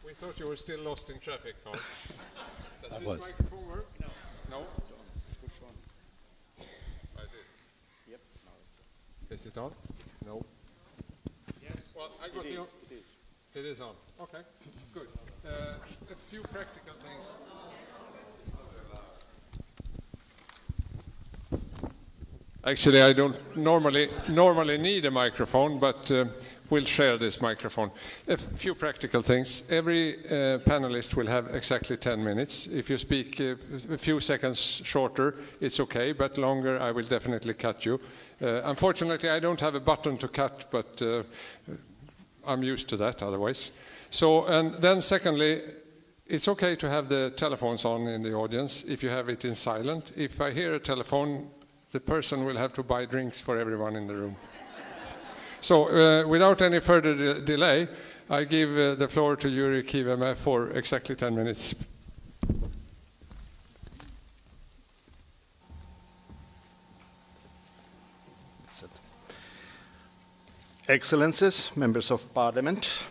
We thought you were still lost in traffic, Karl. Does I this was. microphone work? No. No? Push on. I did. Yep. Now it's Is it on? No. Yes. Well, I got the on. It is. It is on. Okay. Good. A few practical things. Actually, I don't normally need a microphone, but we'll share this microphone. A few practical things. Every panelist will have exactly 10 minutes. If you speak a few seconds shorter, it's okay, but longer, I will definitely cut you. Unfortunately, I don't have a button to cut, but I'm used to that otherwise. So, and then secondly, it's okay to have the telephones on in the audience if you have it in silent. If I hear a telephone, the person will have to buy drinks for everyone in the room. So without any further delay, I give the floor to Jüri Kivimäe for exactly 10 minutes. Excellencies, members of parliament,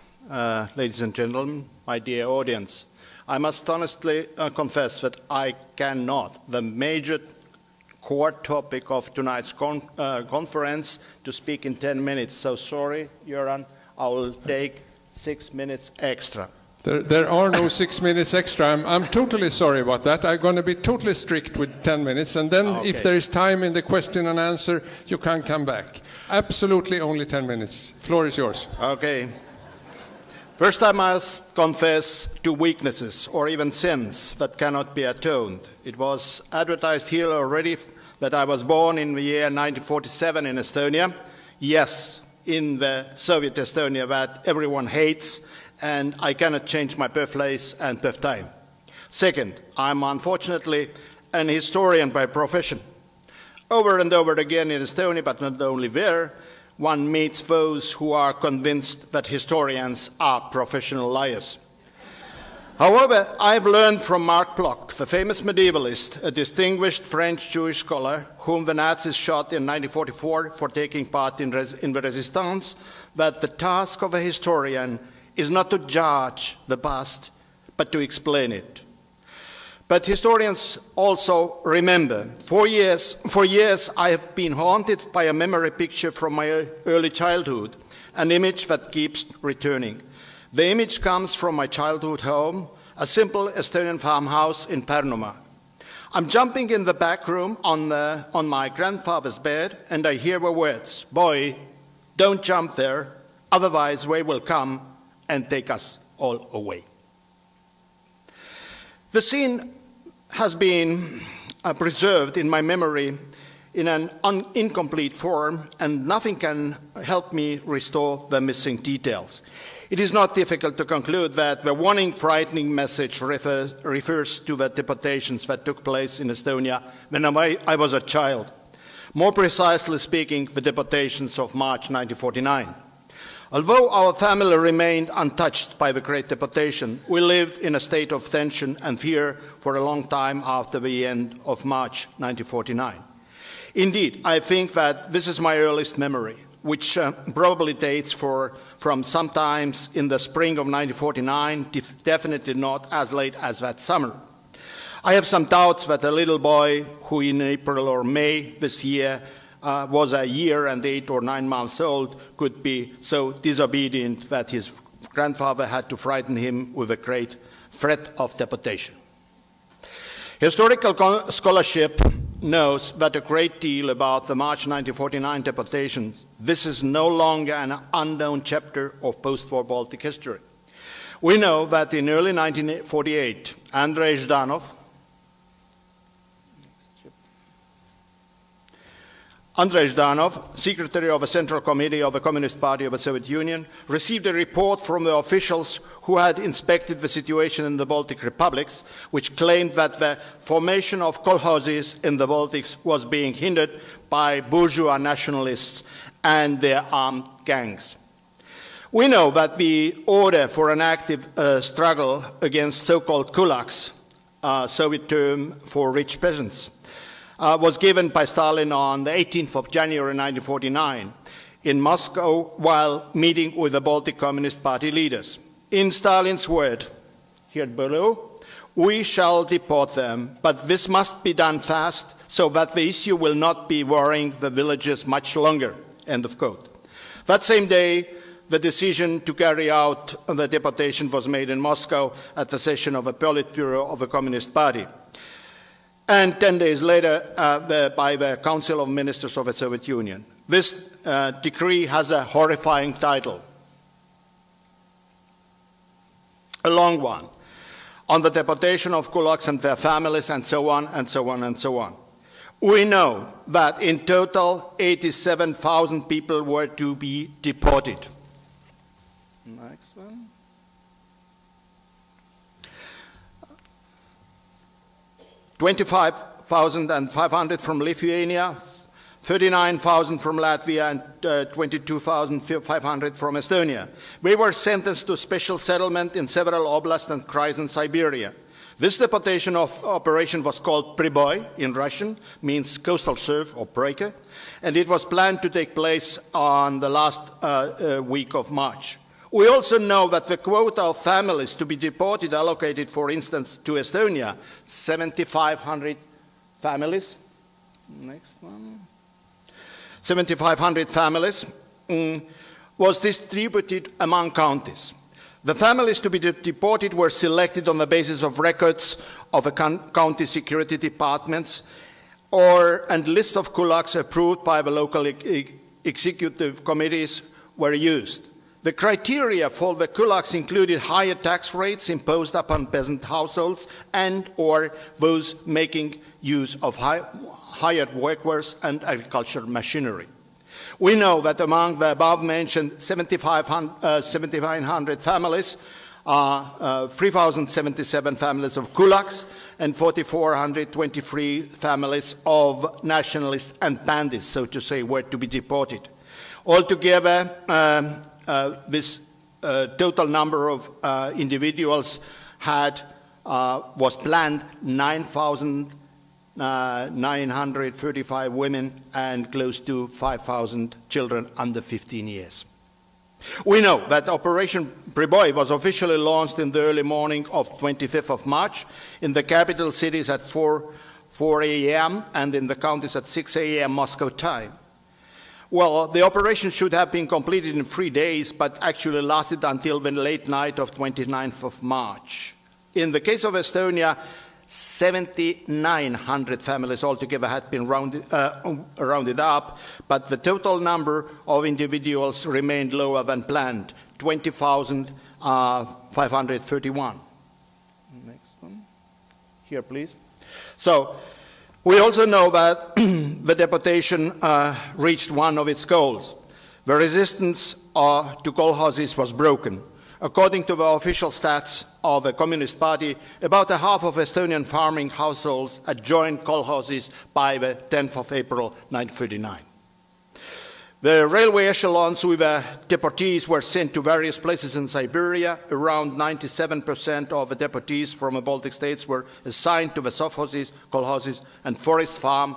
ladies and gentlemen, my dear audience, I must honestly confess that I cannot, the major core topic of tonight's conference, to speak in 10 minutes. So sorry, Göran, I will take 6 minutes extra. There are no 6 minutes extra. I'm totally sorry about that. I'm going to be totally strict with 10 minutes. And then okay. If there is time in the question and answer, you can come back. Absolutely only 10 minutes. Floor is yours. Okay. First, I must confess to weaknesses or even sins that cannot be atoned. It was advertised here already that I was born in the year 1947 in Estonia. Yes, in the Soviet Estonia that everyone hates, and I cannot change my birthplace and birth time. Second, I'm unfortunately an historian by profession. Over and over again in Estonia, but not only there, one meets those who are convinced that historians are professional liars. However, I've learned from Marc Bloch, the famous medievalist, a distinguished French Jewish scholar, whom the Nazis shot in 1944 for taking part in the resistance, that the task of a historian is not to judge the past, but to explain it. But historians also remember. For years I have been haunted by a memory picture from my early childhood, an image that keeps returning. The image comes from my childhood home, a simple Estonian farmhouse in Pärnumaa. I'm jumping in the back room on my grandfather's bed, and I hear the words, "Boy, don't jump there, otherwise they will come and take us all away." The scene has been preserved in my memory in an incomplete form, and nothing can help me restore the missing details. It is not difficult to conclude that the warning, frightening message refers to the deportations that took place in Estonia when I was a child. More precisely speaking, the deportations of March 1949. Although our family remained untouched by the Great Deportation, we lived in a state of tension and fear for a long time after the end of March 1949. Indeed, I think that this is my earliest memory, which probably dates from sometimes in the spring of 1949, definitely not as late as that summer. I have some doubts that a little boy who in April or May this year was a year and 8 or 9 months old could be so disobedient that his grandfather had to frighten him with a great threat of deportation. Historical scholarship knows that a great deal about the March 1949 deportations. This is no longer an unknown chapter of post-war Baltic history. We know that in early 1948, Andrei Zhdanov, secretary of the Central Committee of the Communist Party of the Soviet Union, received a report from the officials who had inspected the situation in the Baltic republics, which claimed that the formation of kolkhozes in the Baltics was being hindered by bourgeois nationalists and their armed gangs. We know that the order for an active struggle against so-called kulaks, Soviet term for rich peasants, was given by Stalin on the 18th of January 1949 in Moscow while meeting with the Baltic Communist Party leaders. In Stalin's word, here below, we shall deport them, but this must be done fast so that the issue will not be worrying the villagers much longer, end of quote. That same day, the decision to carry out the deportation was made in Moscow at the session of the Politburo of the Communist Party. And 10 days later, by the Council of Ministers of the Soviet Union. This decree has a horrifying title, a long one, on the deportation of kulaks and their families, and so on, and so on, and so on. We know that in total, 87,000 people were to be deported. Next one. 25,500 from Lithuania, 39,000 from Latvia, and 22,500 from Estonia. We were sentenced to special settlement in several oblasts and krais in Siberia. This deportation operation was called Priboy in Russian, means coastal serf or breaker, and it was planned to take place on the last week of March. We also know that the quota of families to be deported allocated, for instance, to Estonia, 7,500 families. Next one. 7,500 families was distributed among counties. The families to be deported were selected on the basis of records of the county security departments and lists of kulaks approved by the local executive committees were used. The criteria for the kulaks included higher tax rates imposed upon peasant households and or those making use of hired workers and agricultural machinery. We know that among the above-mentioned 7,900 families, 3,077 families of kulaks and 4,423 families of nationalists and bandits, so to say, were to be deported. Altogether, this total number of individuals was planned 9,935 women and close to 5,000 children under 15 years. We know that Operation Priboy was officially launched in the early morning of 25th of March in the capital cities at 4 a.m. and in the counties at 6 a.m. Moscow time. Well, the operation should have been completed in 3 days, but actually lasted until the late night of 29th of March. In the case of Estonia, 7,900 families altogether had been rounded up, but the total number of individuals remained lower than planned, 20,531. Next one. Here, please. So, we also know that the deportation reached one of its goals. The resistance to kolkhozes was broken. According to the official stats of the Communist Party, about a half of Estonian farming households had joined kolkhozes by the 10th of April 1939. The railway echelons with the deportees were sent to various places in Siberia. Around 97% of the deportees from the Baltic states were assigned to the sovkhozes, kolkhozes, and forest farm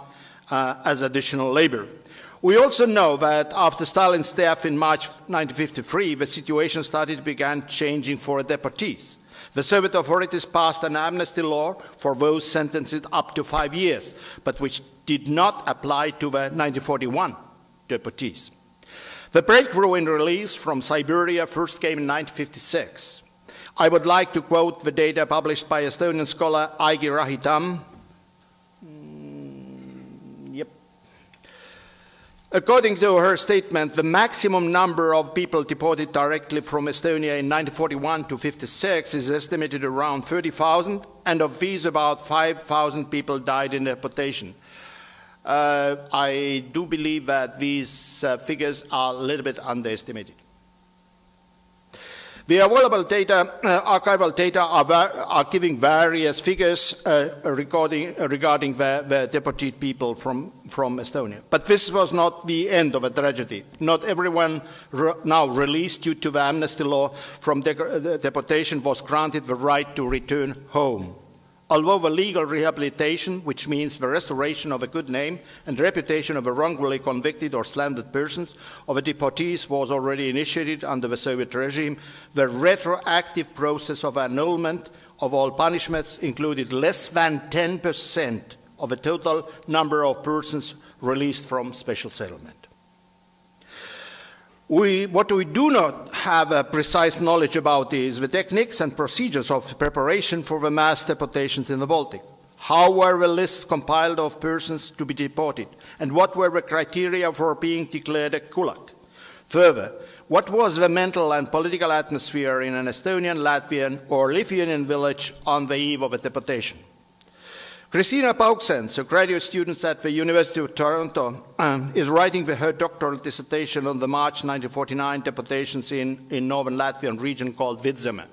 as additional labor. We also know that after Stalin's death in March 1953, the situation began changing for the deportees. The Soviet authorities passed an amnesty law for those sentenced up to 5 years, but which did not apply to the 1941 deportees. The breakthrough in release from Siberia first came in 1956. I would like to quote the data published by Estonian scholar Aigi Rahitam. According to her statement, the maximum number of people deported directly from Estonia in 1941 to 1956 is estimated around 30,000, and of these about 5,000 people died in deportation. I do believe that these figures are a little bit underestimated. The available data, archival data are giving various figures regarding the deported people from Estonia. But this was not the end of a tragedy. Not everyone now released due to the amnesty law from deportation was granted the right to return home. Although the legal rehabilitation, which means the restoration of a good name and reputation of a wrongfully convicted or slandered persons of the deportees was already initiated under the Soviet regime, the retroactive process of annulment of all punishments included less than 10% of the total number of persons released from special settlement. What we do not have a precise knowledge about is the techniques and procedures of preparation for the mass deportations in the Baltic. How were the lists compiled of persons to be deported? And what were the criteria for being declared a kulak? Further, what was the mental and political atmosphere in an Estonian, Latvian, or Lithuanian village on the eve of a deportation? Christina Pauksens, a graduate student at the University of Toronto, is writing her doctoral dissertation on the March 1949 deportations in northern Latvian region called Vidzeme.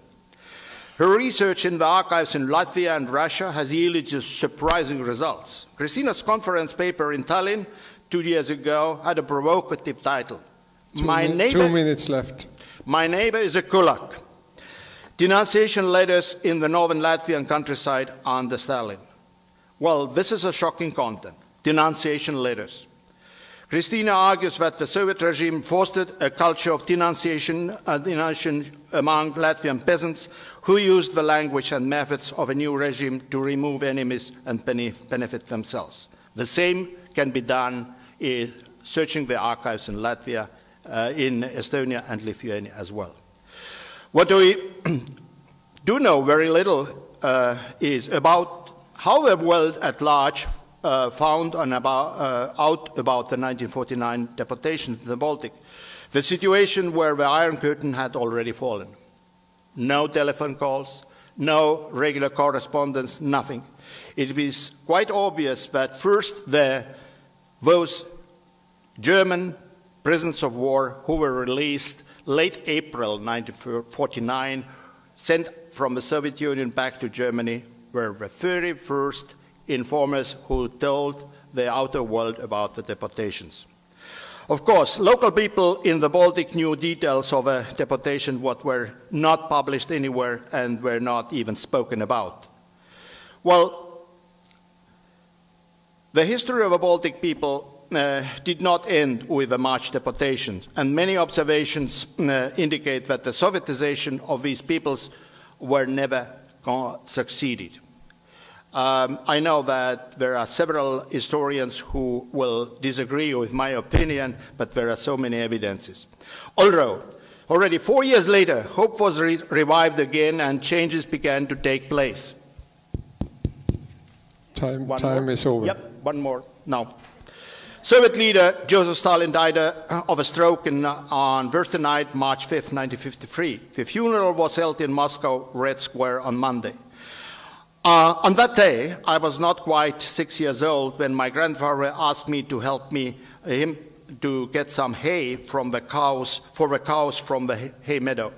Her research in the archives in Latvia and Russia has yielded surprising results. Christina's conference paper in Tallinn 2 years ago had a provocative title. 2 minutes left. My neighbor is a kulak. Denunciation letters in the northern Latvian countryside under Stalin. Well, this is a shocking content, denunciation letters. Christina argues that the Soviet regime fostered a culture of denunciation among Latvian peasants who used the language and methods of a new regime to remove enemies and benefit themselves. The same can be done in searching the archives in Latvia, in Estonia and Lithuania as well. What we do know very little is about how the world at large found out about the 1949 deportations in the Baltic, the situation where the Iron Curtain had already fallen. No telephone calls, no regular correspondence, nothing. It is quite obvious that first those German prisoners of war who were released late April 1949, sent from the Soviet Union back to Germany, were the very first informers who told the outer world about the deportations. Of course, local people in the Baltic knew details of a deportation what were not published anywhere and were not even spoken about. Well, the history of the Baltic people did not end with the March deportations, and many observations indicate that the Sovietization of these peoples were never succeeded. I know that there are several historians who will disagree with my opinion, but there are so many evidences. Although, already 4 years later, hope was revived again and changes began to take place. Time is over. Yep, one more now. Soviet leader Joseph Stalin died of a stroke on Thursday night, March 5, 1953. The funeral was held in Moscow Red Square on Monday. On that day, I was not quite 6 years old when my grandfather asked me to help him to get some hay from the cows from the hay meadow.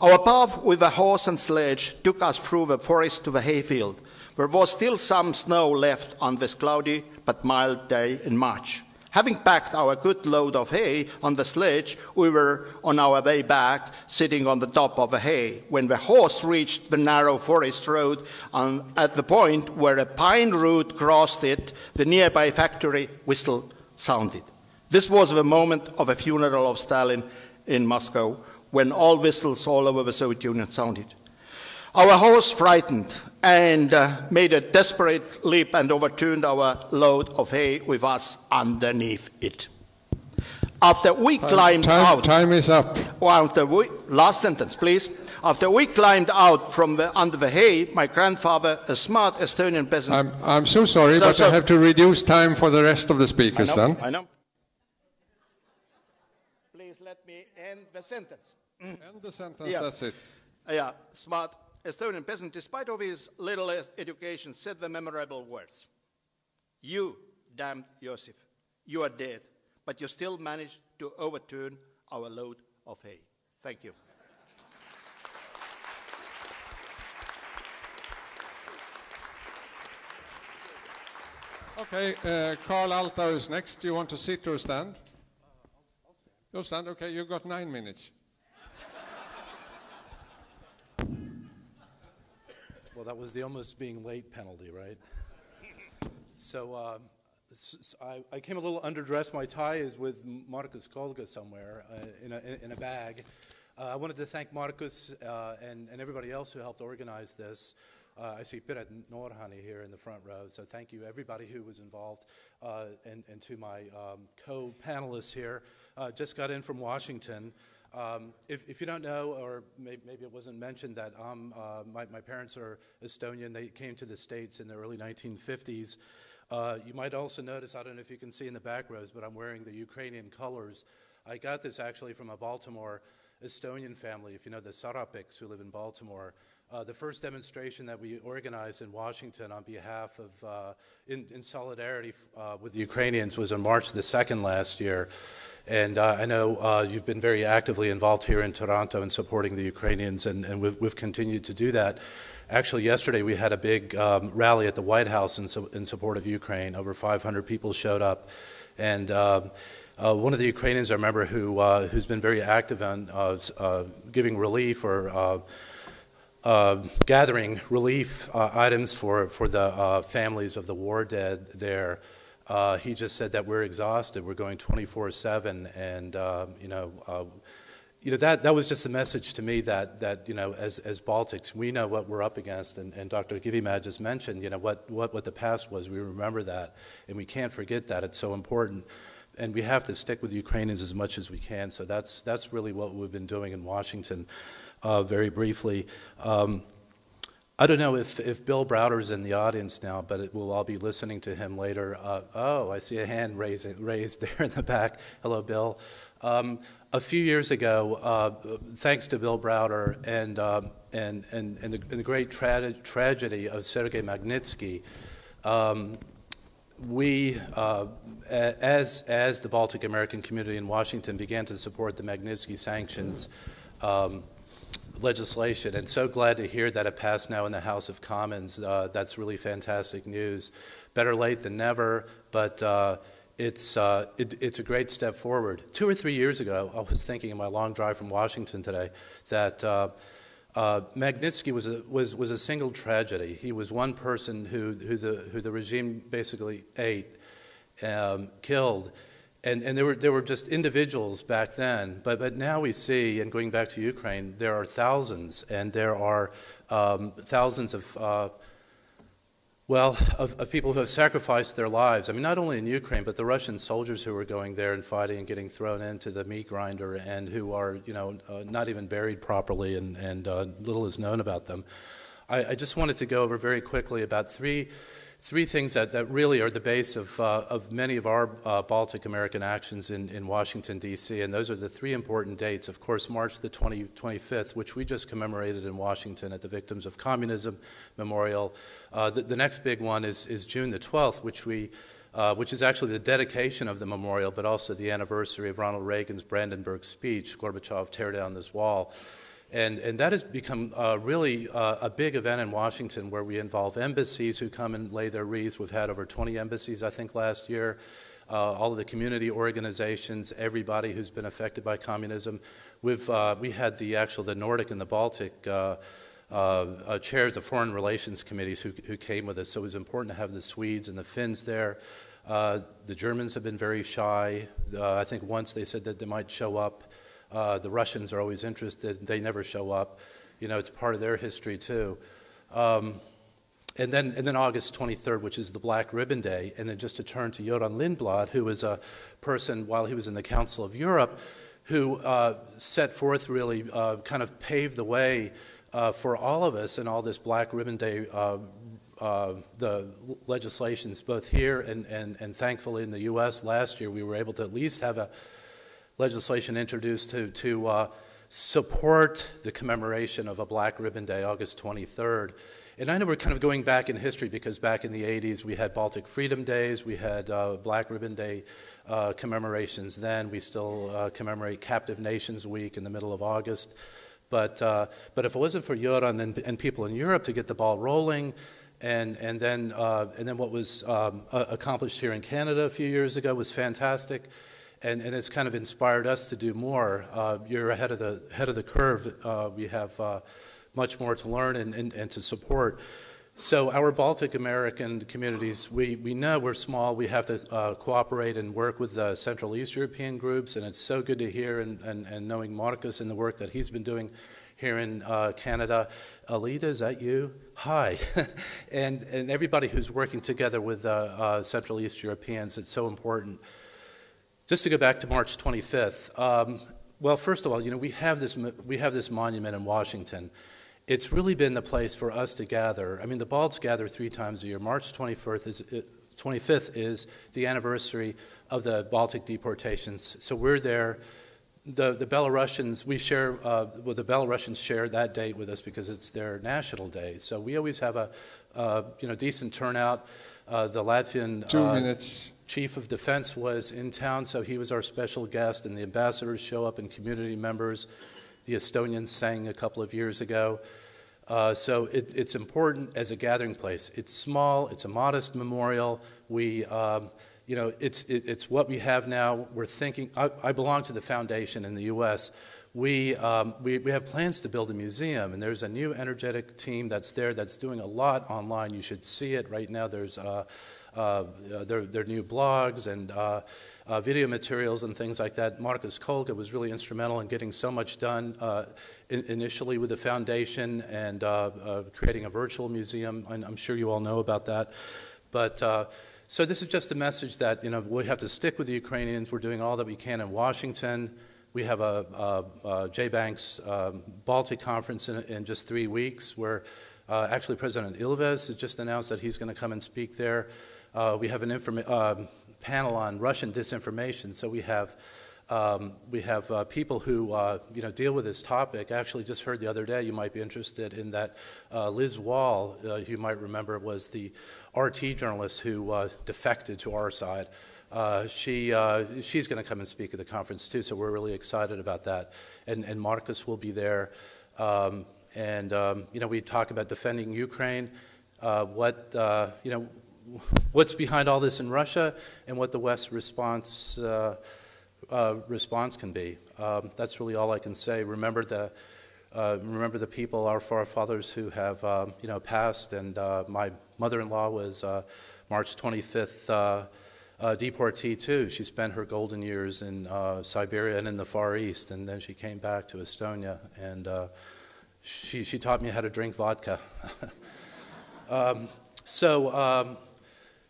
Our path with a horse and sledge took us through the forest to the hayfield. There was still some snow left on this cloudy but mild day in March. Having packed our good load of hay on the sledge, we were on our way back, sitting on the top of the hay, when the horse reached the narrow forest road. At the point where a pine root crossed it, the nearby factory whistle sounded. This was the moment of a funeral of Stalin in Moscow, when all whistles all over the Soviet Union sounded. Our horse frightened and made a desperate leap and overturned our load of hay with us underneath it. After we climbed out... Time is up. Last sentence, please. After we climbed out from under the hay, my grandfather, a smart Estonian peasant... I'm so sorry, but I have to reduce time for the rest of the speakers then. I know. Please let me end the sentence. End the sentence, Yeah. That's it. Yeah, smart Estonian peasant, despite of his little education, said the memorable words. You, damned Joseph, you are dead, but you still managed to overturn our load of hay. Thank you. Okay, Karl Altau is next. Do you want to sit or stand? You'll stand, okay, you've got 9 minutes. Well, that was the almost being late penalty, right? So I came a little underdressed. My tie is with Markus Kolga somewhere in a bag. I wanted to thank Markus and everybody else who helped organize this. I see Piret Norhani here in the front row, so thank you everybody who was involved, and to my co-panelists here. Just got in from Washington. If you don't know, or maybe it wasn't mentioned, that my parents are Estonian. They came to the States in the early 1950s. You might also notice, I don't know if you can see in the back rows, but I'm wearing the Ukrainian colors. I got this actually from a Baltimore Estonian family, if you know the Sarapiks who live in Baltimore. The first demonstration that we organized in Washington on behalf of, in solidarity with the Ukrainians was on March the 2nd last year. And I know you've been very actively involved here in Toronto in supporting the Ukrainians, and we've continued to do that. Actually, yesterday we had a big rally at the White House in support of Ukraine. Over 500 people showed up. And one of the Ukrainians I remember who's been very active on giving relief or gathering relief items for the families of the war dead there. He just said that we're exhausted. We're going 24/7, and that was just a message to me that as Baltics we know what we're up against, and Dr. Kivimäe just mentioned what the past was. We remember that, and we can't forget that. It's so important, and we have to stick with the Ukrainians as much as we can. So that's really what we've been doing in Washington. Very briefly. I don't know if Bill Browder's in the audience now, but we'll all be listening to him later. I see a hand raised there in the back. Hello, Bill. A few years ago, thanks to Bill Browder and the great tragedy of Sergei Magnitsky, we, as the Baltic American community in Washington, began to support the Magnitsky sanctions legislation, and so glad to hear that it passed now in the House of Commons. That's really fantastic news. Better late than never, but it's a great step forward. 2 or 3 years ago, I was thinking in my long drive from Washington today that Magnitsky was a single tragedy. He was one person who the regime basically ate, killed. And there were just individuals back then, but now we see, and going back to Ukraine, there are thousands, and there are thousands of people who have sacrificed their lives. I mean, not only in Ukraine, but the Russian soldiers who are going there and fighting and getting thrown into the meat grinder, and who are not even buried properly, and little is known about them. I just wanted to go over very quickly about three things that really are the base of many of our Baltic American actions in Washington, D.C., and those are the three important dates. Of course, March the 25th, which we just commemorated in Washington at the Victims of Communism Memorial. The next big one is June the 12th, which is actually the dedication of the memorial, but also the anniversary of Ronald Reagan's Brandenburg speech, Gorbachev, tear down this wall. And that has become really a big event in Washington, where we involve embassies who come and lay their wreaths. We've had over 20 embassies, I think, last year. All of the community organizations, everybody who's been affected by communism. We had the Nordic and the Baltic chairs of foreign relations committees who came with us. So it was important to have the Swedes and the Finns there. The Germans have been very shy. I think once they said that they might show up. The Russians are always interested. They never show up. It's part of their history too. And then August 23rd, which is the Black Ribbon Day. And then just to turn to Göran Lindblad, who was a person while he was in the Council of Europe, who set forth really kind of paved the way for all of us in all this Black Ribbon Day, the legislations both here and thankfully in the U.S. last year, we were able to at least have a legislation introduced to support the commemoration of a Black Ribbon Day, August 23rd. And I know we're kind of going back in history, because back in the 80s we had Baltic Freedom Days, we had Black Ribbon Day commemorations then. We still commemorate Captive Nations Week in the middle of August. But if it wasn't for Göran and people in Europe to get the ball rolling, and then what was accomplished here in Canada a few years ago was fantastic. And it's kind of inspired us to do more. You're ahead of the curve. We have much more to learn and to support. So our Baltic American communities, we know we're small. We have to cooperate and work with the Central East European groups, and it's so good to hear and knowing Marcus and the work that he's been doing here in Canada. Alida, is that you? Hi. and everybody who's working together with Central East Europeans, it's so important. Just to go back to March 25th, well, first of all, we have this monument in Washington. It's really been the place for us to gather. I mean, the Balts gather 3 times a year. March 25th is the anniversary of the Baltic deportations. So we're there. The Belarusians, the Belarusians share that date with us because it's their national day. So we always have a decent turnout. The Latvian 2 minutes. Chief of Defense was in town, so he was our special guest, and the ambassadors show up and community members. The Estonians sang a couple of years ago. So it's important as a gathering place. It's small. It's a modest memorial. It's what we have now. We're thinking. I belong to the foundation in the U.S. We have plans to build a museum, and there's a new energetic team that's there that's doing a lot online. You should see it right now. There's their new blogs and video materials and things like that. Markus Kolke was really instrumental in getting so much done initially with the foundation and creating a virtual museum. I'm sure you all know about that. But so this is just a message that we have to stick with the Ukrainians. We're doing all that we can in Washington. We have a J-Banks Baltic conference in just 3 weeks where actually President Ilves has just announced that he's going to come and speak there. We have an panel on Russian disinformation. So we have people who deal with this topic. Actually, just heard the other day, you might be interested in that Liz Wall, you might remember, was the RT journalist who defected to our side. She's going to come and speak at the conference too. So we're really excited about that. And Marcus will be there. We talk about defending Ukraine. What's behind all this in Russia, and what the West's response can be. That's really all I can say. Remember the people, our forefathers who have passed. And my mother-in-law was March 25th deportee too. She spent her golden years in Siberia and in the Far East, and then she came back to Estonia, and she taught me how to drink vodka.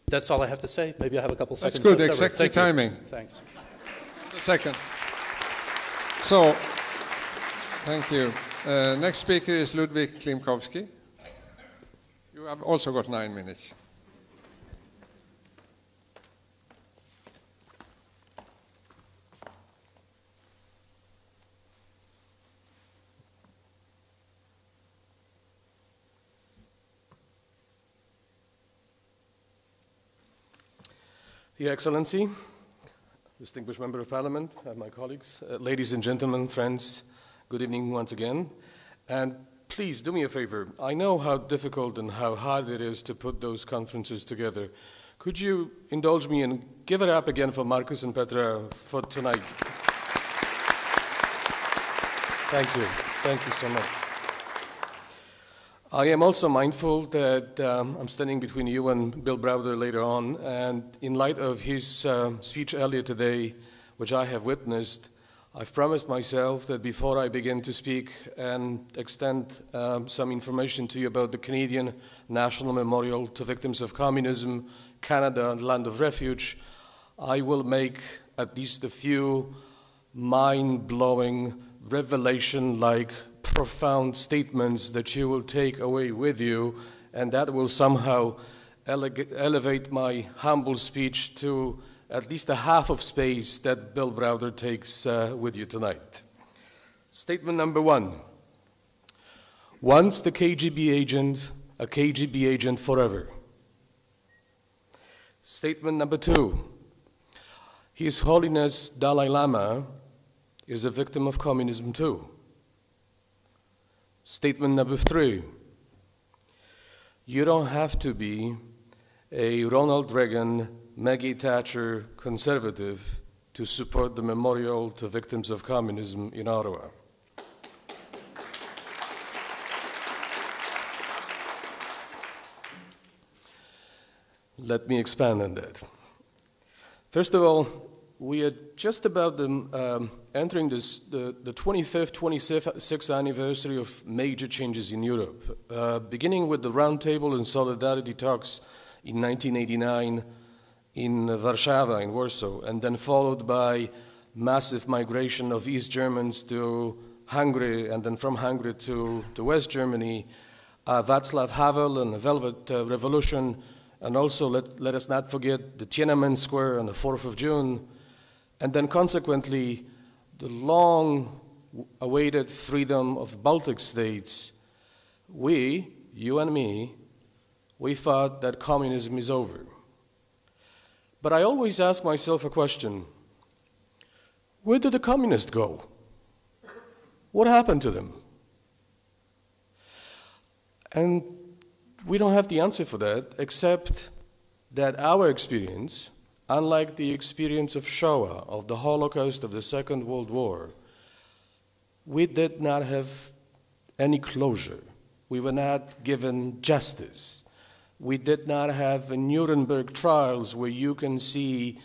That's all I have to say. Maybe I have a couple seconds. That's good, exactly timing. Thanks. A second. So, thank you. Next speaker is Ludwik Klimkowski. You have also got 9 minutes. Your Excellency, distinguished Member of Parliament, and my colleagues, ladies and gentlemen, friends, good evening once again. And please do me a favor. I know how difficult and how hard it is to put those conferences together. Could you indulge me and give it up again for Marcus and Petra for tonight? Thank you. Thank you so much. I am also mindful that I'm standing between you and Bill Browder later on, and in light of his speech earlier today, which I have witnessed, I've promised myself that before I begin to speak and extend some information to you about the Canadian National Memorial to Victims of Communism, Canada, and Land of Refuge, I will make at least a few mind-blowing, revelation-like, profound statements that you will take away with you, and that will somehow elevate my humble speech to at least a half of space that Bill Browder takes with you tonight. Statement number 1. Once the KGB agent, a KGB agent forever. Statement number 2. His Holiness Dalai Lama is a victim of communism too. Statement number 3. You don't have to be a Ronald Reagan, Maggie Thatcher conservative to support the memorial to victims of communism in Ottawa. Let me expand on that. First of all, we are just about entering the 25th, 26th anniversary of major changes in Europe, beginning with the Roundtable and Solidarity talks in 1989 in Warsaw, in Warsaw, and then followed by massive migration of East Germans to Hungary, and then from Hungary to West Germany, Václav Havel and the Velvet Revolution, and also let us not forget the Tiananmen Square on the 4th of June, and then consequently the long-awaited freedom of Baltic states. We, you and me, we thought that communism is over. But I always ask myself a question: where did the communists go? What happened to them? And we don't have the answer for that, except that our experience, unlike the experience of Shoah, of the Holocaust, of the Second World War, we did not have any closure. We were not given justice. We did not have Nuremberg trials where you can see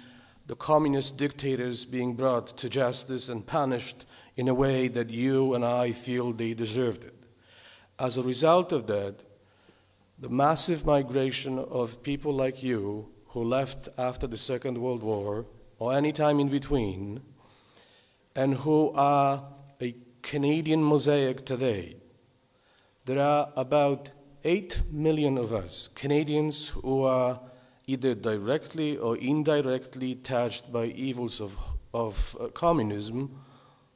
the communist dictators being brought to justice and punished in a way that you and I feel they deserved it. As a result of that, the massive migration of people like you who left after the Second World War or any time in between, and who are a Canadian mosaic today. There are about 8 million of us, Canadians, who are either directly or indirectly touched by evils of communism,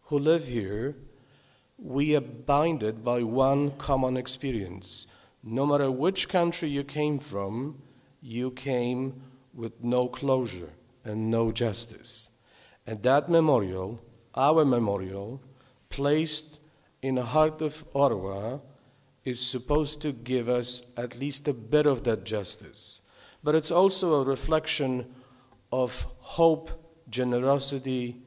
who live here. We are binded by one common experience. No matter which country you came from, you came with no closure and no justice. And that memorial, our memorial, placed in the heart of Ottawa, is supposed to give us at least a bit of that justice. But it's also a reflection of hope, generosity,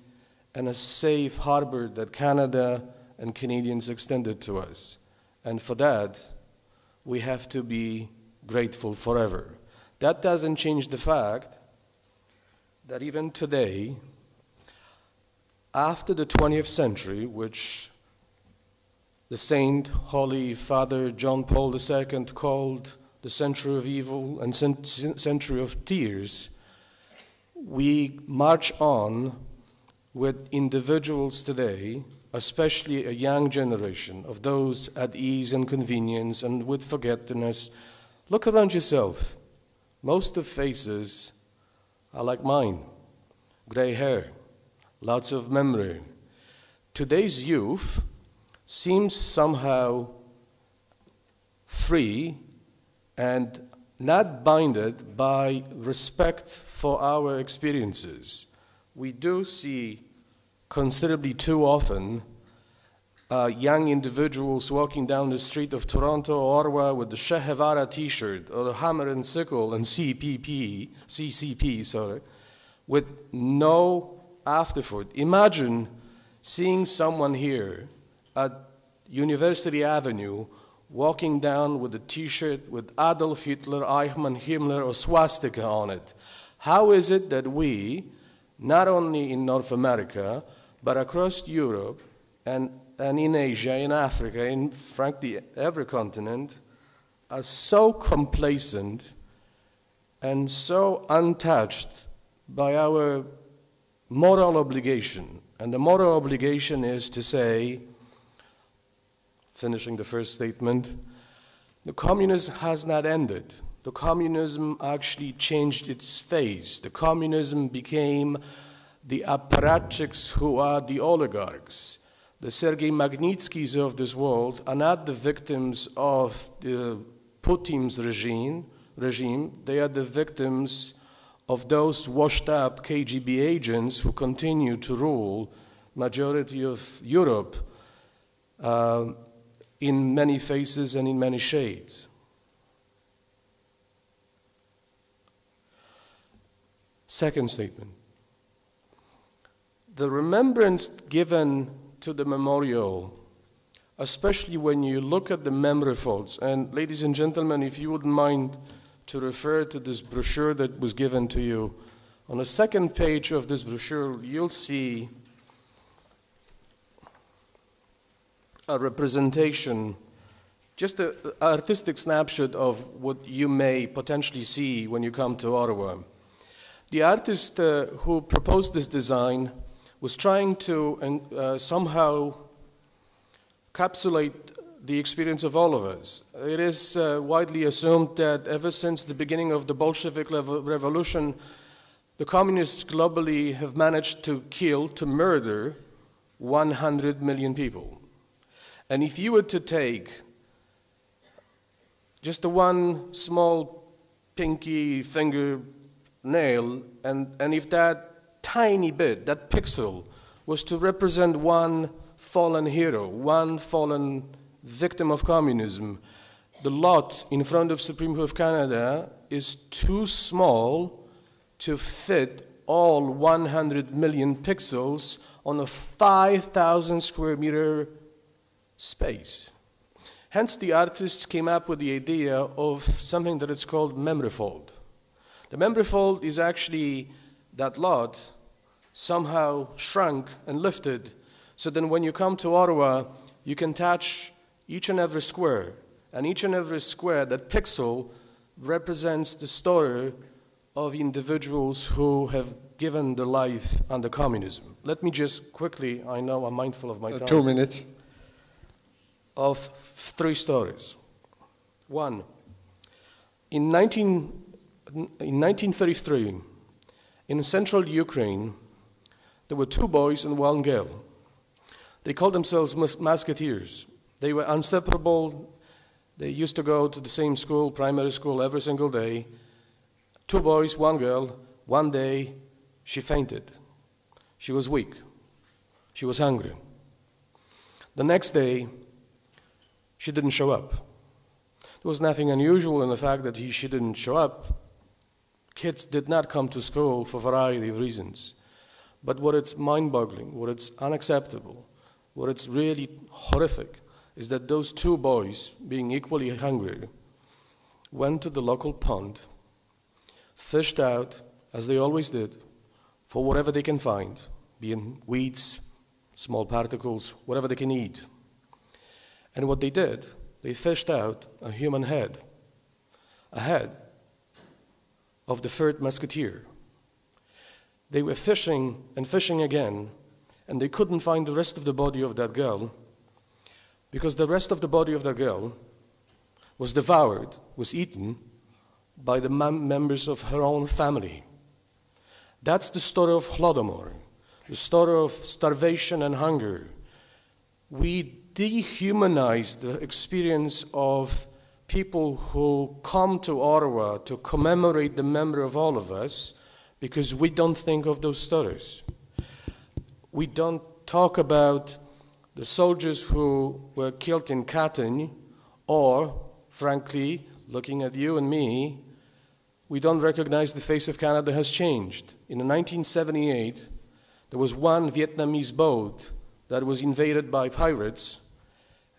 and a safe harbor that Canada and Canadians extended to us. And for that, we have to be grateful forever. That doesn't change the fact that even today, after the 20th century, which the Saint, Holy Father John Paul II called the century of evil and century of tears, we march on with individuals today, especially a young generation of those at ease and convenience and with forgetfulness. Look around yourself. Most of faces are like mine, gray hair, lots of memory. Today's youth seems somehow free and not bounded by respect for our experiences. We do see considerably too often young individuals walking down the street of Toronto or Ottawa with the Che Guevara t-shirt or the hammer and sickle and CCP, with no afterthought. Imagine seeing someone here at University Avenue walking down with a t-shirt with Adolf Hitler, Eichmann, Himmler, or swastika on it. How is it that we, not only in North America, but across Europe and in Asia, in Africa, in frankly every continent, are so complacent and so untouched by our moral obligation? And the moral obligation is to say, finishing the first statement, the communism has not ended. The communism actually changed its phase. The communism became the apparatchiks who are the oligarchs. The Sergei Magnitskys of this world are not the victims of the Putin's regime. They are the victims of those washed-up KGB agents who continue to rule majority of Europe in many faces and in many shades. Second statement. The remembrance given to the memorial, especially when you look at the memory folds, and ladies and gentlemen, if you wouldn't mind to refer to this brochure that was given to you. On the second page of this brochure, you'll see a representation, just an artistic snapshot of what you may potentially see when you come to Ottawa. The artist who proposed this design was trying to somehow encapsulate the experience of all of us. It is widely assumed that ever since the beginning of the Bolshevik revolution, the communists globally have managed to kill, to murder 100 million people. And if you were to take just the one small pinky finger nail, and if that tiny bit, that pixel, was to represent one fallen hero, one fallen victim of communism, the lot in front of Supreme Court of Canada is too small to fit all 100 million pixels on a 5,000 square meter space. Hence, the artists came up with the idea of something that is called memory fold. The memory fold is actually that lot somehow shrunk and lifted, so then when you come to Ottawa, you can touch each and every square, and each and every square, that pixel, represents the story of individuals who have given their life under communism. Let me just quickly, I know I'm mindful of my time. 2 minutes. Of 3 stories. One, in 1933, in central Ukraine, there were 2 boys and 1 girl. They called themselves musketeers. They were inseparable. They used to go to the same school, primary school, every single day. 2 boys, 1 girl. One day, she fainted. She was weak. She was hungry. The next day, she didn't show up. There was nothing unusual in the fact that she didn't show up. Kids did not come to school for a variety of reasons. But what is mind-boggling, what is unacceptable, what is really horrific, is that those 2 boys, being equally hungry, went to the local pond, fished out, as they always did, for whatever they can find, being weeds, small particles, whatever they can eat. And what they did, they fished out a human head, a head of the 3rd musketeer. They were fishing and fishing again, and they couldn't find the rest of the body of that girl, because the rest of the body of that girl was devoured, was eaten by the members of her own family. That's the story of Holodomor, the story of starvation and hunger. We dehumanize the experience of people who come to Ottawa to commemorate the memory of all of us because we don't think of those stories. We don't talk about the soldiers who were killed in Katyn, or, frankly, looking at you and me, we don't recognize the face of Canada has changed. In 1978, there was 1 Vietnamese boat that was invaded by pirates,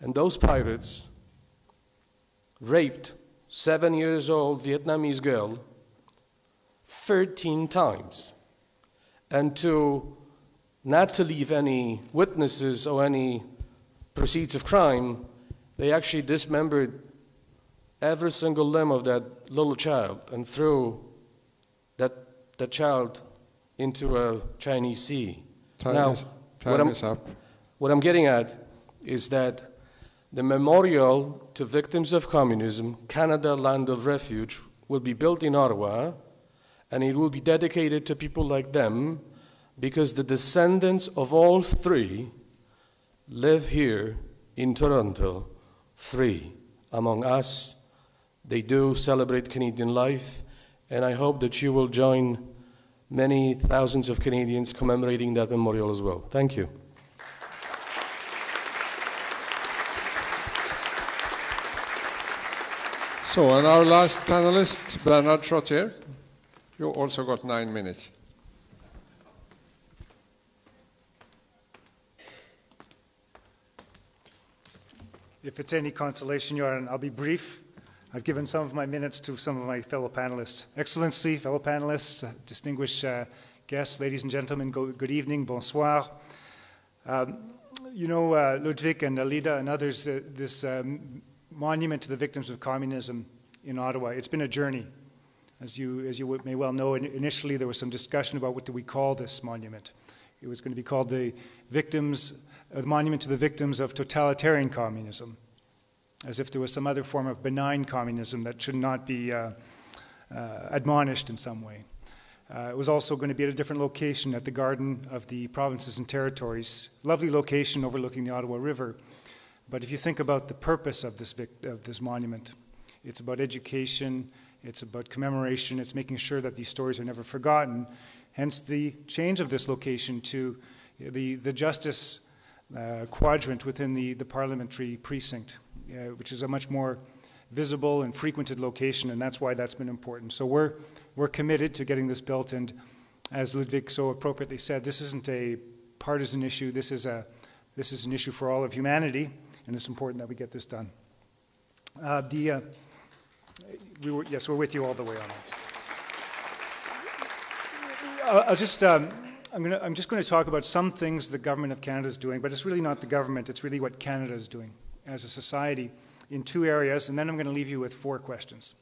and those pirates raped 7-year-old Vietnamese girl 13 times. And not to leave any witnesses or any proceeds of crime, they actually dismembered every single limb of that little child and threw that child into a Chinese sea. Time is up. What I'm getting at is that the memorial to victims of communism, Canada Land of Refuge, will be built in Ottawa, and it will be dedicated to people like them, because the descendants of all 3 live here in Toronto, free among us. They do celebrate Canadian life, and I hope that you will join many thousands of Canadians commemorating that memorial as well. Thank you. So, and our last panelist, Bernard Trottier, you also got 9 minutes. If it's any consolation, Göran, I'll be brief. I've given some of my minutes to some of my fellow panelists. Excellency, fellow panelists, distinguished guests, ladies and gentlemen, good evening, bonsoir. Ludwik and Alida and others, this monument to the victims of communism in Ottawa, it's been a journey. As you may well know, initially there was some discussion about what do we call this monument. It was going to be called the Monument to the Victims of Totalitarian Communism, as if there was some other form of benign communism that should not be admonished in some way. It was also going to be at a different location at the Garden of the Provinces and Territories. Lovely location overlooking the Ottawa River. But if you think about the purpose of this monument, it's about education, it's about commemoration, it's making sure that these stories are never forgotten. Hence the change of this location to the justice quadrant within the parliamentary precinct, which is a much more visible and frequented location, and that's why that's been important. So we're committed to getting this built, and as Ludwik so appropriately said, this isn't a partisan issue. This is an issue for all of humanity, and it's important that we get this done. We're with you all the way on that. I'm just going to talk about some things the government of Canada is doing, but it's really not the government. It's really what Canada is doing as a society in two areas, and then I'm going to leave you with 4 questions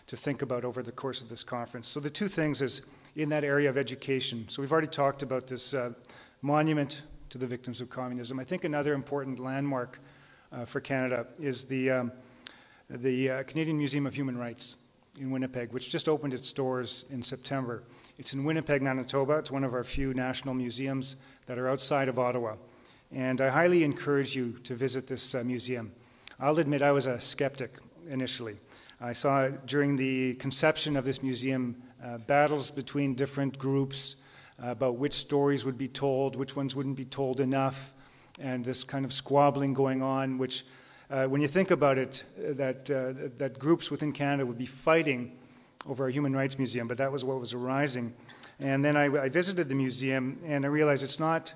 to think about over the course of this conference. So the 2 things is in that area of education. So we've already talked about this monument to the victims of communism. I think another important landmark for Canada is the Canadian Museum of Human Rights in Winnipeg, which just opened its doors in September. It's in Winnipeg, Manitoba. It's one of our few national museums that are outside of Ottawa. And I highly encourage you to visit this museum. I'll admit I was a skeptic initially. I saw during the conception of this museum battles between different groups about which stories would be told, which ones wouldn't be told enough, and this kind of squabbling going on, which when you think about it, that groups within Canada would be fighting over a human rights museum, but that was what was arising. And then I visited the museum, and I realized it's not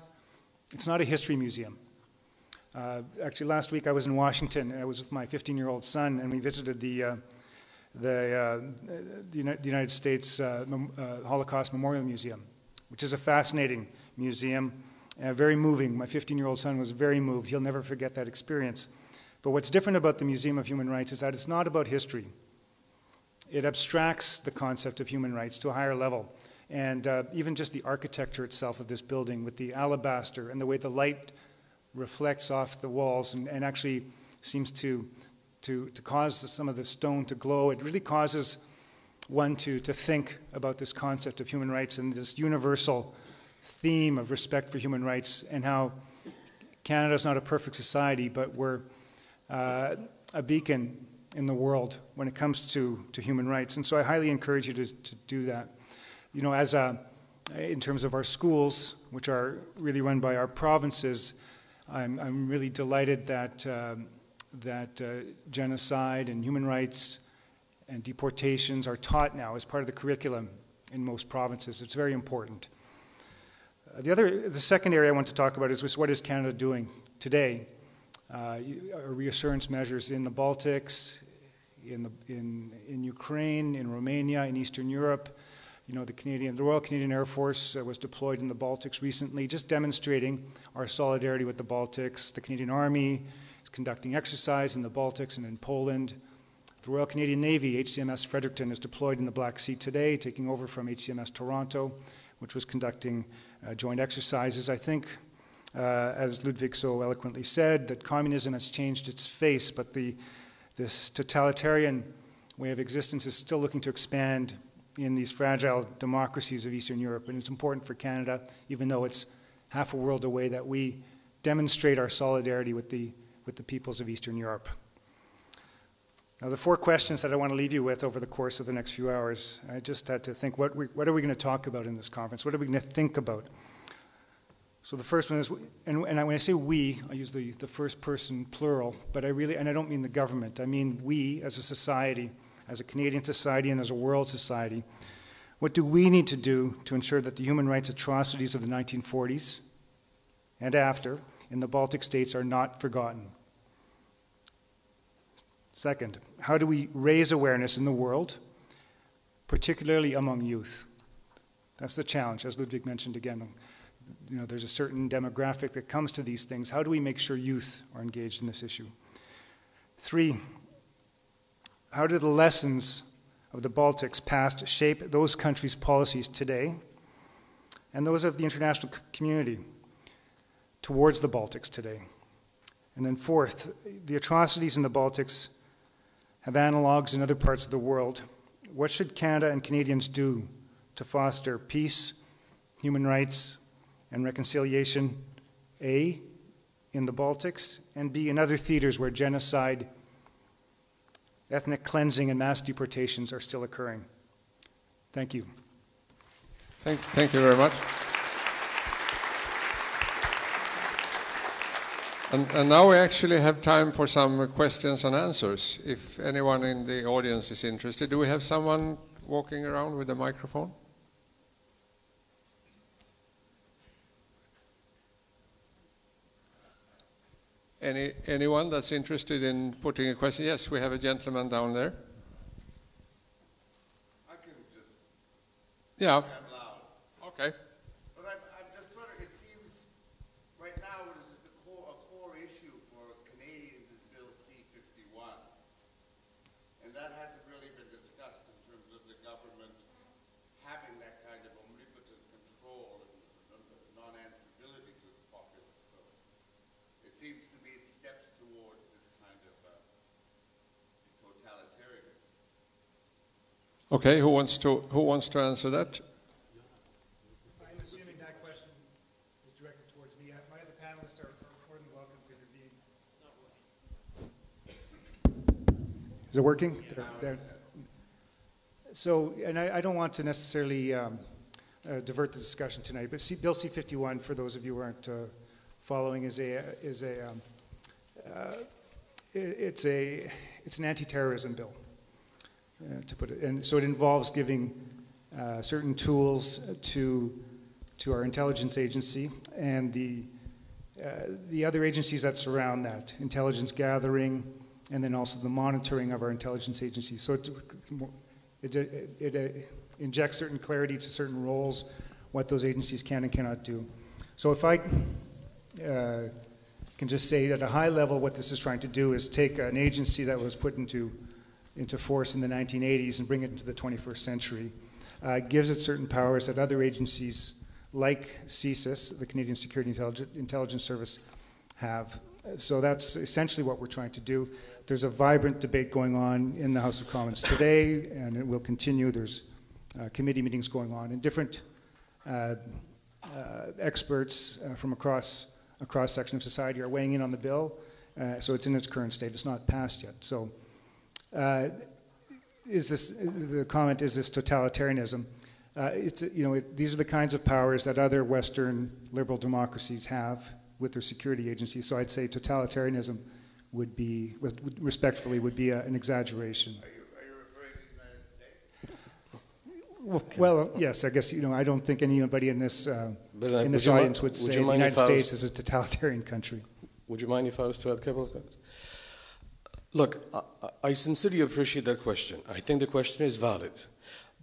a history museum. Actually, last week I was in Washington, and I was with my 15-year-old son, and we visited the United States Holocaust Memorial Museum, which is a fascinating museum, very moving. My 15-year-old son was very moved. He'll never forget that experience. But what's different about the Museum of Human Rights is that it's not about history. It abstracts the concept of human rights to a higher level. And even just the architecture itself of this building with the alabaster and the way the light reflects off the walls and actually seems to cause some of the stone to glow, it really causes one to think about this concept of human rights and this universal theme of respect for human rights and how Canada is not a perfect society, but we're a beacon in the world when it comes to human rights. And so I highly encourage you to do that. You know, in terms of our schools, which are really run by our provinces, I'm really delighted that genocide and human rights and deportations are taught now as part of the curriculum in most provinces. It's very important. The second area I want to talk about is what is Canada doing today? Reassurance measures in the Baltics, in Ukraine, in Romania, in Eastern Europe. You know, the Royal Canadian Air Force was deployed in the Baltics recently, just demonstrating our solidarity with the Baltics. The Canadian Army is conducting exercise in the Baltics and in Poland. The Royal Canadian Navy, HCMS Fredericton, is deployed in the Black Sea today, taking over from HCMS Toronto, which was conducting joint exercises. I think, as Ludwik so eloquently said, that communism has changed its face, but this totalitarian way of existence is still looking to expand in these fragile democracies of Eastern Europe. And it's important for Canada, even though it's half a world away, that we demonstrate our solidarity with the peoples of Eastern Europe. Now, the 4 questions that I want to leave you with over the course of the next few hours, I just had to think, what are we going to talk about in this conference? What are we going to think about? So the first one is, and when I say we, I use the first person plural, but I don't mean the government. I mean we as a society, as a Canadian society and as a world society. What do we need to do to ensure that the human rights atrocities of the 1940s and after in the Baltic states are not forgotten? Second, how do we raise awareness in the world, particularly among youth? That's the challenge, as Ludwik mentioned again. There's a certain demographic that comes to these things. How do we make sure youth are engaged in this issue? 3, how do the lessons of the Baltics past shape those countries' policies today and those of the international community towards the Baltics today? And then 4th, the atrocities in the Baltics have analogs in other parts of the world. What should Canada and Canadians do to foster peace, human rights, and reconciliation, A, in the Baltics, and B, in other theaters where genocide, ethnic cleansing, and mass deportations are still occurring? Thank you. Thank you very much. And now we actually have time for some questions and answers. If anyone in the audience is interested, do we have someone walking around with a microphone? Anyone that's interested in putting a question? Yes, we have a gentleman down there. I can just... Yeah. I'm loud. Okay. But I'm just wondering, it seems right now it is a core issue for Canadians is Bill C-51. And that hasn't really been discussed in terms of the government having that kind of omnipotent control and non-answerability to its populace. So it seems to me it steps towards this kind of totalitarianism. Okay, who wants to answer that? I'm assuming that question is directed towards me. My other panelists are more than welcome to intervene. Is it working? There. So, and I don't want to necessarily divert the discussion tonight, but Bill C-51, for those of you who aren't following, it's an anti-terrorism bill, to put it. And so it involves giving certain tools to our intelligence agency and the other agencies that surround that, intelligence gathering, and then also the monitoring of our intelligence agencies. So it injects certain clarity to certain roles, what those agencies can and cannot do. So if I can just say at a high level what this is trying to do is take an agency that was put into force in the 1980s and bring it into the 21st century, gives it certain powers that other agencies like CSIS, the Canadian Security Intelligence Service, have. So that's essentially what we're trying to do. There's a vibrant debate going on in the House of Commons today, and it will continue. There's committee meetings going on, and different experts from across a cross-section of society are weighing in on the bill. So it's in its current state. It's not passed yet. So the comment, is this totalitarianism? These are the kinds of powers that other Western liberal democracies have with their security agencies. So I'd say totalitarianism would be, respectfully, would be an exaggeration. Are you referring to the United States? Well, yes, I guess, I don't think anybody in this audience would say the United States is a totalitarian country. Would you mind if I was to add a couple of things? Look, I sincerely appreciate that question. I think the question is valid.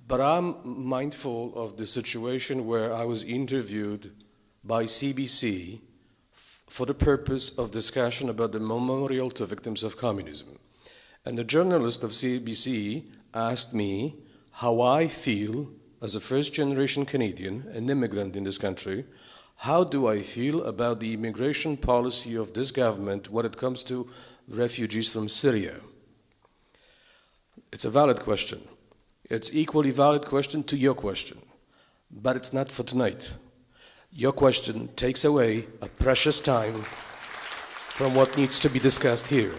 But I'm mindful of the situation where I was interviewed by CBC for the purpose of discussion about the memorial to victims of communism. And the journalist of CBC asked me how I feel as a first-generation Canadian, an immigrant in this country, how do I feel about the immigration policy of this government when it comes to refugees from Syria? It's a valid question. It's equally valid question to your question, but it's not for tonight. Your question takes away a precious time from what needs to be discussed here.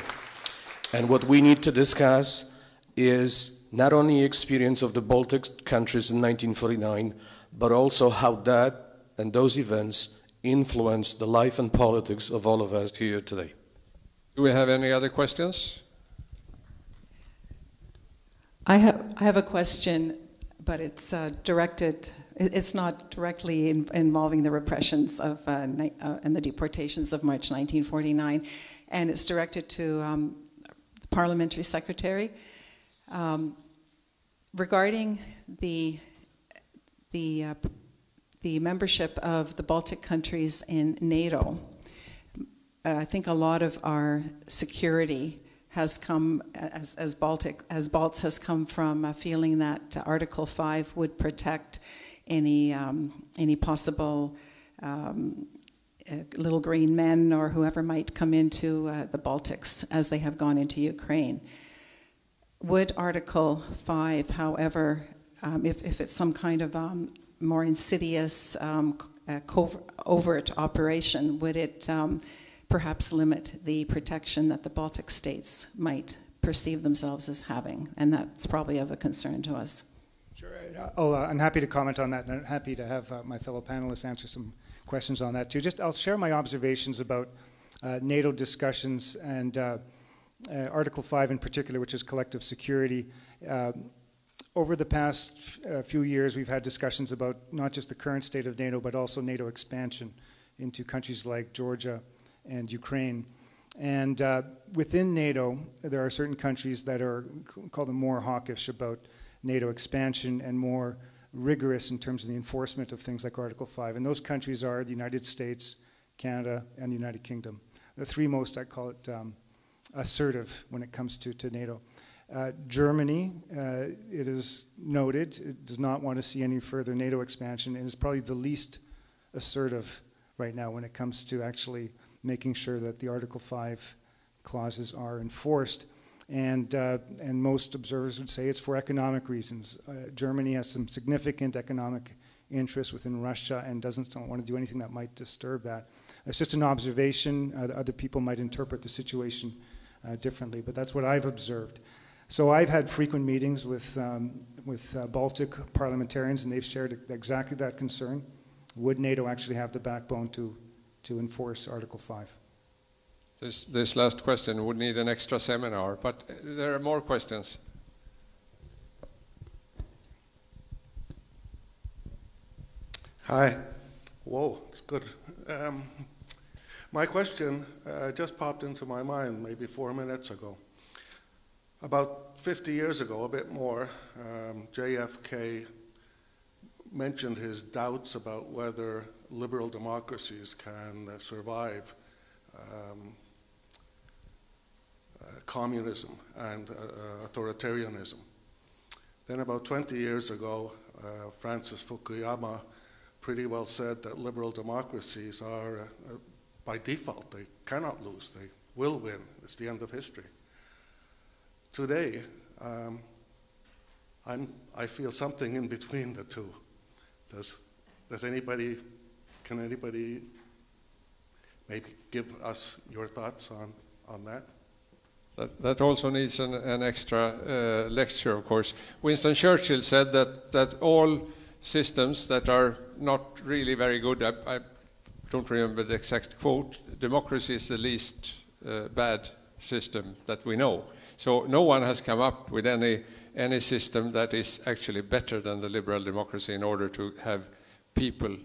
And what we need to discuss is not only experience of the Baltic countries in 1949, but also how that and those events influence the life and politics of all of us here today. Do we have any other questions? I have a question, but it's directed. It's not directly involving the repressions of and the deportations of March 1949, and it's directed to Parliamentary Secretary. Regarding the membership of the Baltic countries in NATO, I think a lot of our security has come, as Balts has come from a feeling that Article 5 would protect any possible little green men or whoever might come into the Baltics as they have gone into Ukraine. Would Article 5, however, if it's some kind of more insidious, overt operation, would it perhaps limit the protection that the Baltic states might perceive themselves as having? And that's probably of a concern to us. Sure. I'm happy to comment on that, and I'm happy to have my fellow panelists answer some questions on that too. I'll share my observations about NATO discussions and Article 5 in particular, which is collective security. Over the past few years, we've had discussions about not just the current state of NATO, but also NATO expansion into countries like Georgia and Ukraine. And within NATO, there are certain countries that are, call them more hawkish about NATO expansion and more rigorous in terms of the enforcement of things like Article 5. And those countries are the United States, Canada, and the United Kingdom. The three most, I call it, assertive when it comes to NATO. Germany, it is noted, it does not want to see any further NATO expansion and is probably the least assertive right now when it comes to actually making sure that the Article 5 clauses are enforced. And most observers would say it's for economic reasons. Germany has some significant economic interests within Russia and don't want to do anything that might disturb that. It's just an observation. Other people might interpret the situation differently, but that's what I've observed. So I've had frequent meetings with Baltic parliamentarians, and they've shared exactly that concern. Would NATO actually have the backbone to enforce Article 5? This last question would need an extra seminar, but there are more questions. Hi. Whoa, it's good. My question just popped into my mind maybe 4 minutes ago. About 50 years ago, a bit more, JFK mentioned his doubts about whether liberal democracies can survive communism and authoritarianism. Then about 20 years ago, Francis Fukuyama pretty well said that liberal democracies are, by default, they cannot lose, they will win. It's the end of history. Today, I feel something in between the two. Can anybody maybe give us your thoughts on that? That also needs an extra lecture, of course. Winston Churchill said that all systems that are not really very good, I don't remember the exact quote, democracy is the least bad system that we know. So no one has come up with any system that is actually better than the liberal democracy in order to have people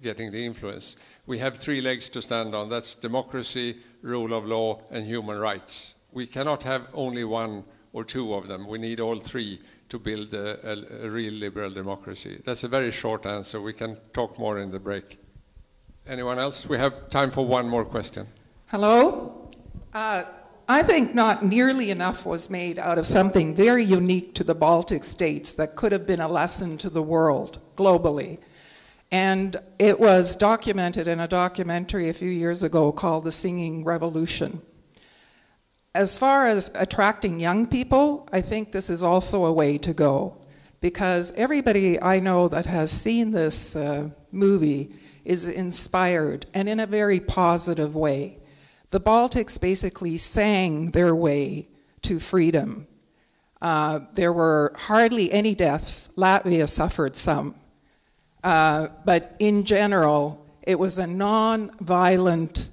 getting the influence. We have three legs to stand on. That's democracy, rule of law, and human rights. We cannot have only one or two of them. We need all three to build a real liberal democracy. That's a very short answer. We can talk more in the break. Anyone else? We have time for one more question. Hello? I think not nearly enough was made out of something very unique to the Baltic states that could have been a lesson to the world globally. And it was documented in a documentary a few years ago called The Singing Revolution. As far as attracting young people, I think this is also a way to go, because everybody I know that has seen this movie is inspired, and in a very positive way. The Baltics basically sang their way to freedom. There were hardly any deaths. Latvia suffered some. But in general, it was a non-violent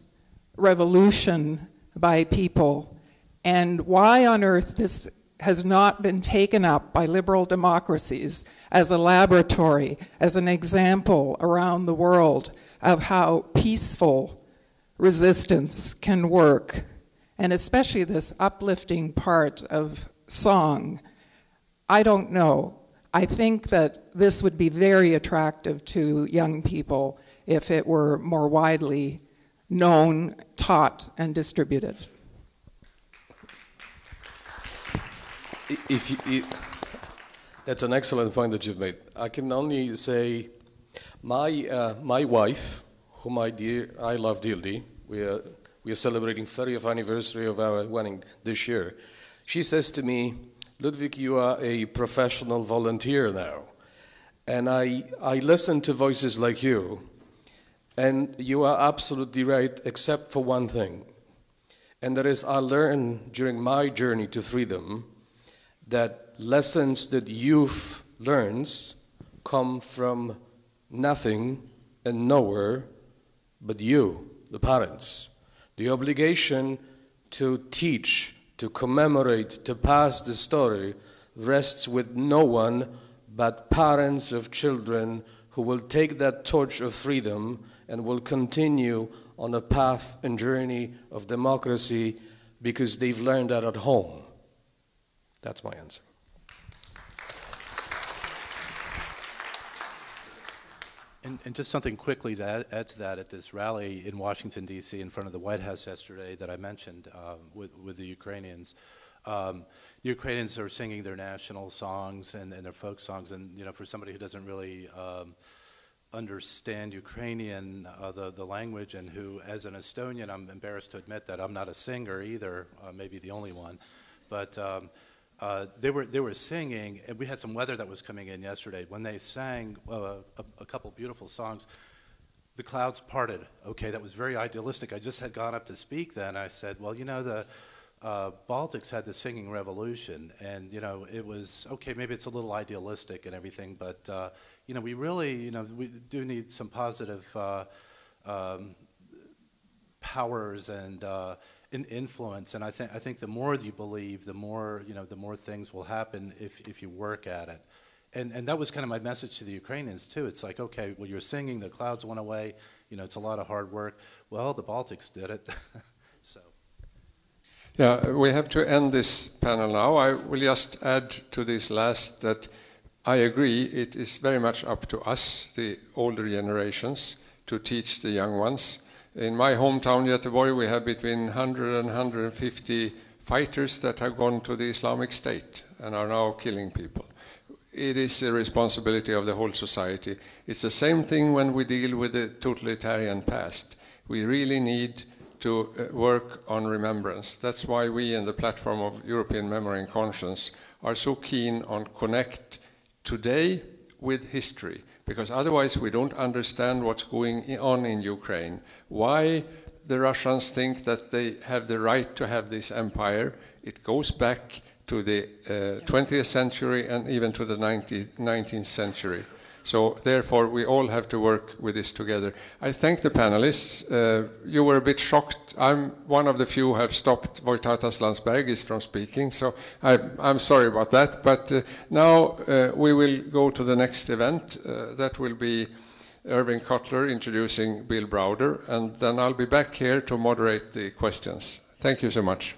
revolution by people. And why on earth this has not been taken up by liberal democracies as a laboratory, as an example around the world of how peaceful resistance can work and especially this uplifting part of song. I don't know. I think that this would be very attractive to young people if it were more widely known, taught, and distributed. That's an excellent point that you've made. I can only say my wife, whom I love dearly, we are celebrating 30th anniversary of our wedding this year. She says to me, Ludwik, you are a professional volunteer now. And I listen to voices like you, and you are absolutely right, except for one thing. And that is, I learned during my journey to freedom that lessons that youth learns come from nothing and nowhere but you, the parents. The obligation to teach, to commemorate, to pass the story rests with no one but parents of children who will take that torch of freedom and will continue on a path and journey of democracy because they've learned that at home. That's my answer. And just something quickly to add to that, at this rally in Washington, D.C., in front of the White House yesterday that I mentioned with the Ukrainians, the Ukrainians are singing their national songs and their folk songs, and for somebody who doesn't really understand Ukrainian, the language, and who, as an Estonian, I'm embarrassed to admit that I'm not a singer either, maybe the only one, but they were singing, and we had some weather that was coming in yesterday. When they sang a couple beautiful songs, the clouds parted. Okay, that was very idealistic. I just had gone up to speak then. I said, well, the Baltics had the singing revolution, and it was okay. Maybe it's a little idealistic and everything, but we really, we do need some positive powers and influence. And I think the more you believe, the more the more things will happen if you work at it. And that was kind of my message to the Ukrainians too. It's like, okay, well, you're singing, the clouds went away. It's a lot of hard work. Well, the Baltics did it, so. Yeah, we have to end this panel now. I will just add to this last that I agree it is very much up to us, the older generations, to teach the young ones. In my hometown, Göteborg, we have between 100 and 150 fighters that have gone to the Islamic State and are now killing people. It is a responsibility of the whole society. It's the same thing when we deal with the totalitarian past. We really need to work on remembrance. That's why we in the platform of European Memory and Conscience are so keen on connect today with history, because otherwise we don't understand what's going on in Ukraine. Why the Russians think that they have the right to have this empire. It goes back to the 20th century and even to the 19th century. So therefore, we all have to work with this together. I thank the panelists. You were a bit shocked. I'm one of the few who have stopped Vytautas Landsbergis from speaking, so I'm sorry about that. But now we will go to the next event. That will be Irving Cutler introducing Bill Browder, and then I'll be back here to moderate the questions. Thank you so much.